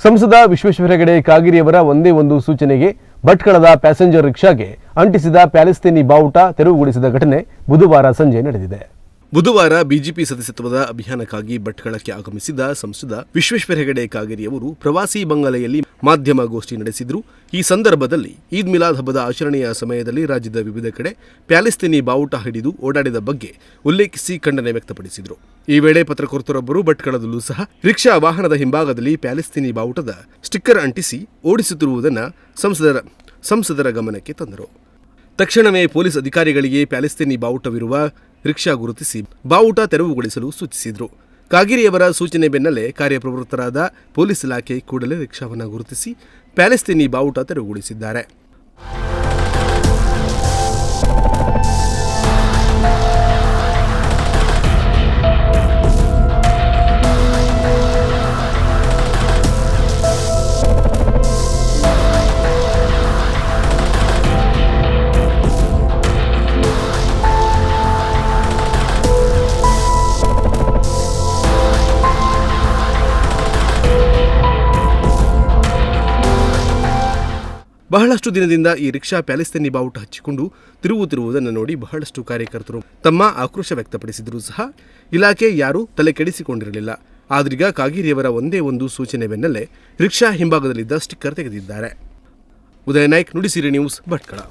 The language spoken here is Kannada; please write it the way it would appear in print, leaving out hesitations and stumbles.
ಸಂಸದ ವಿಶ್ವೇಶ್ವರ ಹೆಗಡೆ ಕಾಗೇರಿಯವರ ಒಂದೇ ಒಂದು ಸೂಚನೆಗೆ ಭಟ್ಕಳದ ಪ್ಯಾಸೆಂಜರ್ ರಿಕ್ಷಾಗೆ ಅಂಟಿಸಿದ ಪ್ಯಾಲೆಸ್ತೀನಿ ಬಾವುಟ ತೆರವುಗೊಳಿಸಿದ ಘಟನೆ ಬುಧವಾರ ಸಂಜೆ ನಡೆದಿದೆ. ಬುಧವಾರ ಬಿಜೆಪಿ ಸದಸ್ಯತ್ವದ ಅಭಿಯಾನಕ್ಕಾಗಿ ಭಟ್ಕಳಕ್ಕೆ ಆಗಮಿಸಿದ ಸಂಸದ ವಿಶ್ವೇಶ್ವರ ಹೆಗಡೆ ಕಾಗೇರಿಯವರು ಪ್ರವಾಸಿ ಬಂಗಲೆಯಲ್ಲಿ ಮಾಧ್ಯಮಗೋಷ್ಠಿ ನಡೆಸಿದರು. ಈ ಸಂದರ್ಭದಲ್ಲಿ ಈದ್ ಮಿಲಾದ್ ಹಬ್ಬದ ಆಚರಣೆಯ ಸಮಯದಲ್ಲಿ ರಾಜ್ಯದ ವಿವಿಧ ಕಡೆ ಪ್ಯಾಲೆಸ್ತೀನಿ ಬಾವುಟ ಹಿಡಿದು ಓಡಾಡಿದ ಬಗ್ಗೆ ಉಲ್ಲೇಖಿಸಿ ಖಂಡನೆ ವ್ಯಕ್ತಪಡಿಸಿದರು. ಈ ವೇಳೆ ಪತ್ರಕರ್ತರೊಬ್ಬರು ಭಟ್ಕಳದಲ್ಲೂ ಸಹ ರಿಕ್ಷಾ ವಾಹನದ ಹಿಂಭಾಗದಲ್ಲಿ ಪ್ಯಾಲೆಸ್ತೀನಿ ಬಾವುಟದ ಸ್ಟಿಕ್ಕರ್ ಅಂಟಿಸಿ ಓಡಿಸುತ್ತಿರುವುದನ್ನು ಸಂಸದರ ಗಮನಕ್ಕೆ ತಂದರು. ತಕ್ಷಣವೇ ಪೊಲೀಸ್ ಅಧಿಕಾರಿಗಳಿಗೆ ಪ್ಯಾಲೆಸ್ತೀನಿ ಬಾವುಟವಿರುವ ರಿಕ್ಷಾ ಗುರುತಿಸಿ ಬಾವುಟ ತೆರವುಗೊಳಿಸಲು ಸೂಚಿಸಿದರು. ಕಾಗೇರಿಯವರ ಸೂಚನೆ ಬೆನ್ನಲ್ಲೇ ಕಾರ್ಯಪ್ರವೃತ್ತರಾದ ಪೊಲೀಸ್ ಇಲಾಖೆ ಕೂಡಲೇ ರಿಕ್ಷಾವನ್ನು ಗುರುತಿಸಿ ಪ್ಯಾಲೆಸ್ತೀನಿ ಬಾವುಟ ತೆರವುಗೊಳಿಸಿದ್ದಾರೆ. ಬಹಳಷ್ಟು ದಿನದಿಂದ ಈ ರಿಕ್ಷಾ ಪ್ಯಾಲೆಸ್ತೀನಿ ಬಾವುಟ ಹಚ್ಚಿಕೊಂಡು ತಿರುಗುತ್ತಿರುವುದನ್ನು ನೋಡಿ ಬಹಳಷ್ಟು ಕಾರ್ಯಕರ್ತರು ತಮ್ಮ ಆಕ್ರೋಶ ವ್ಯಕ್ತಪಡಿಸಿದರೂ ಸಹ ಇಲಾಖೆ ಯಾರೂ ತಲೆ ಕೆಡಿಸಿಕೊಂಡಿರಲಿಲ್ಲ. ಆದ್ರೀಗ ಕಾಗೇರಿಯವರ ಒಂದೇ ಒಂದು ಸೂಚನೆ ಬೆನ್ನಲ್ಲೇ ರಿಕ್ಷಾ ಹಿಂಭಾಗದಲ್ಲಿದ್ದ ಸ್ಟಿಕ್ಕರ್ ತೆಗೆದಿದ್ದಾರೆ. ಉದಯ ನಾಯ್ಕ್, ನುಡಿಸಿರಿ ನ್ಯೂಸ್, ಭಟ್ಕಳ.